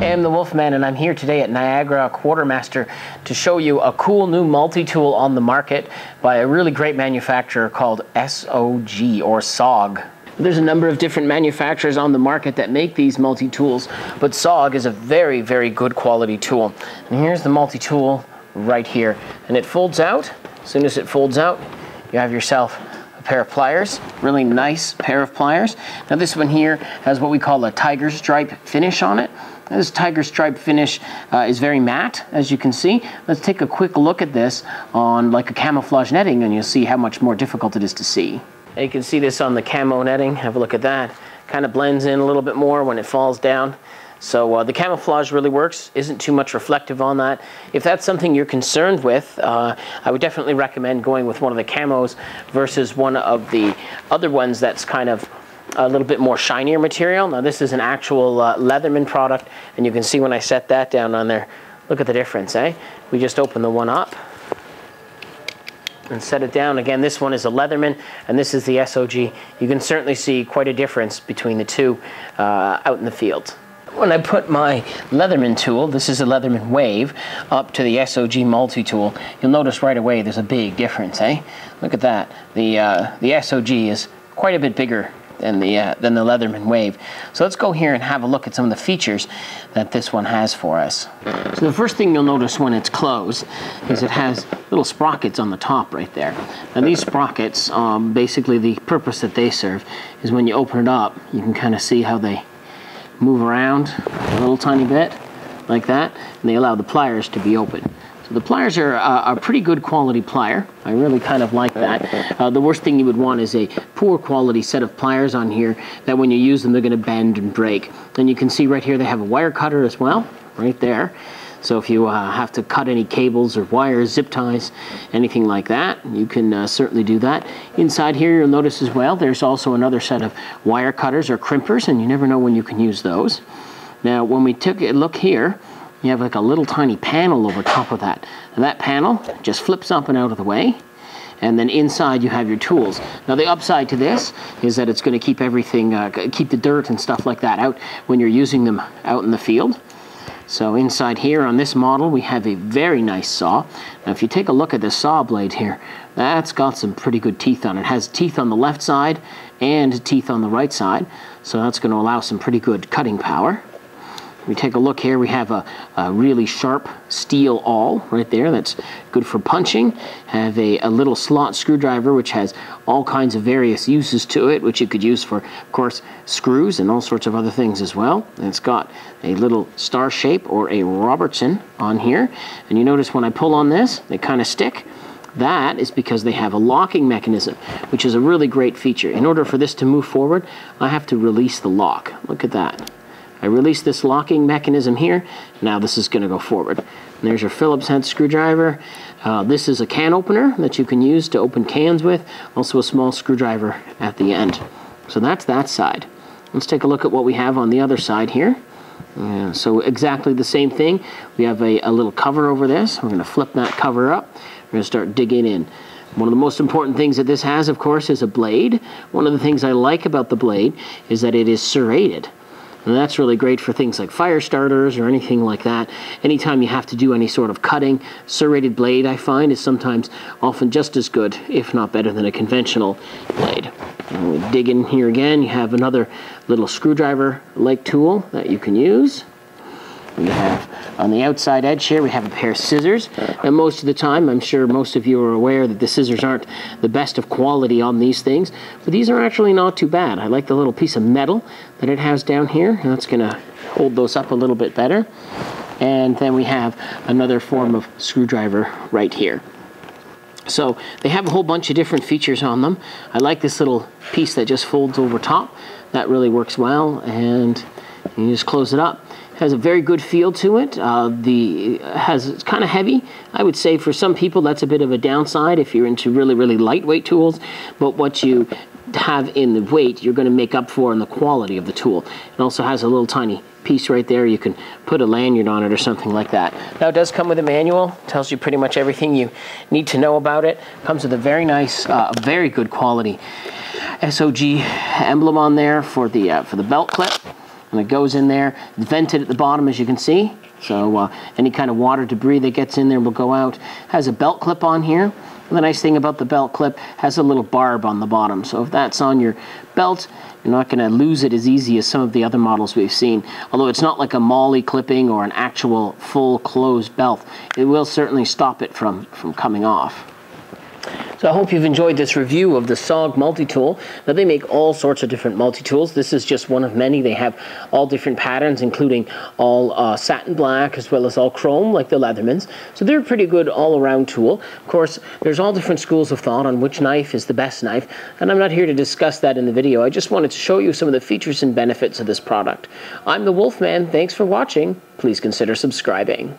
I'm the Wolfman, and I'm here today at Niagara Quartermaster to show you a cool new multi-tool on the market by a really great manufacturer called SOG or SOG. There's a number of different manufacturers on the market that make these multi-tools, but SOG is a very, very good quality tool. And here's the multi-tool right here, and it folds out. As soon as it folds out, you have yourself a pair of pliers, really nice pair of pliers. Now this one here has what we call a tiger stripe finish on it. This tiger stripe finish is very matte, as you can see. Let's take a quick look at this on like a camouflage netting, and you'll see how much more difficult it is to see. And you can see this on the camo netting. Have a look at that. Kind of blends in a little bit more when it falls down. So the camouflage really works, isn't too much reflective on that. If that's something you're concerned with, I would definitely recommend going with one of the camos versus one of the other ones that's kind of a little bit more shinier material. Now this is an actual Leatherman product, and you can see when I set that down on there, look at the difference, eh? We just open the one up and set it down. Again, this one is a Leatherman, and this is the SOG. You can certainly see quite a difference between the two out in the field. When I put my Leatherman tool, this is a Leatherman Wave, up to the SOG multi-tool, you'll notice right away there's a big difference, eh? Look at that. The SOG is quite a bit bigger than the Leatherman Wave. So let's go here and have a look at some of the features that this one has for us. So the first thing you'll notice when it's closed is it has little sprockets on the top right there. Now these sprockets, basically the purpose that they serve is when you open it up, you can kind of see how they move around a little tiny bit like that, and they allow the pliers to be open. So the pliers are a pretty good quality plier. I really kind of like that. The worst thing you would want is a poor quality set of pliers on here that when you use them they're going to bend and break. And you can see right here they have a wire cutter as well, right there. So if you have to cut any cables or wires, zip ties, anything like that, you can certainly do that. Inside here you'll notice as well there's also another set of wire cutters or crimpers, and you never know when you can use those. Now when we took a look here, you have like a little tiny panel over top of that. And that panel just flips up and out of the way. And then inside you have your tools. Now the upside to this is that it's going to keep everything, keep the dirt and stuff like that out when you're using them out in the field. So inside here on this model we have a very nice saw. Now if you take a look at the saw blade here, that's got some pretty good teeth on it. It has teeth on the left side and teeth on the right side. So that's going to allow some pretty good cutting power. We take a look here, we have a really sharp steel awl right there that's good for punching. Have a little slot screwdriver which has all kinds of various uses to it, which you could use for, of course, screws and all sorts of other things as well. And it's got a little star shape or a Robertson on here. And you notice when I pull on this, they kind of stick. That is because they have a locking mechanism, which is a really great feature. In order for this to move forward, I have to release the lock. Look at that. I release this locking mechanism here. Now this is going to go forward. And there's your Phillips head screwdriver. This is a can opener that you can use to open cans with. Also a small screwdriver at the end. So that's that side. Let's take a look at what we have on the other side here. So exactly the same thing. We have a little cover over this. We're going to flip that cover up. We're going to start digging in. One of the most important things that this has, of course, is a blade. One of the things I like about the blade is that it is serrated. And that's really great for things like fire starters or anything like that. Anytime you have to do any sort of cutting, serrated blade, I find, is sometimes often just as good, if not better, than a conventional blade. And we dig in here again. You have another little screwdriver-like tool that you can use. We have on the outside edge here, we have a pair of scissors. And most of the time, I'm sure most of you are aware that the scissors aren't the best of quality on these things, but these are actually not too bad. I like the little piece of metal that it has down here, and that's going to hold those up a little bit better. And then we have another form of screwdriver right here. So they have a whole bunch of different features on them. I like this little piece that just folds over top. That really works well, and you just close it up. Has a very good feel to it. It's kind of heavy. I would say for some people that's a bit of a downside if you're into really, really lightweight tools. But what you have in the weight, you're going to make up for in the quality of the tool. It also has a little tiny piece right there. You can put a lanyard on it or something like that. Now it does come with a manual. Tells you pretty much everything you need to know about it. Comes with a very nice, very good quality SOG emblem on there for the belt clip. and it goes in there. It's vented at the bottom, as you can see, so any kind of water debris that gets in there will go out. Has a belt clip on here. And the nice thing about the belt clip has a little barb on the bottom, so if that's on your belt, you're not going to lose it as easy as some of the other models we've seen. Although it's not like a molly clipping or an actual full closed belt, it will certainly stop it from coming off. So I hope you've enjoyed this review of the SOG multi-tool. Now they make all sorts of different multi-tools. This is just one of many. They have all different patterns, including all satin black as well as all chrome, like the Leathermans. So they're a pretty good all-around tool. Of course, there's all different schools of thought on which knife is the best knife, and I'm not here to discuss that in the video. I just wanted to show you some of the features and benefits of this product. I'm the Wolfman. Thanks for watching. Please consider subscribing.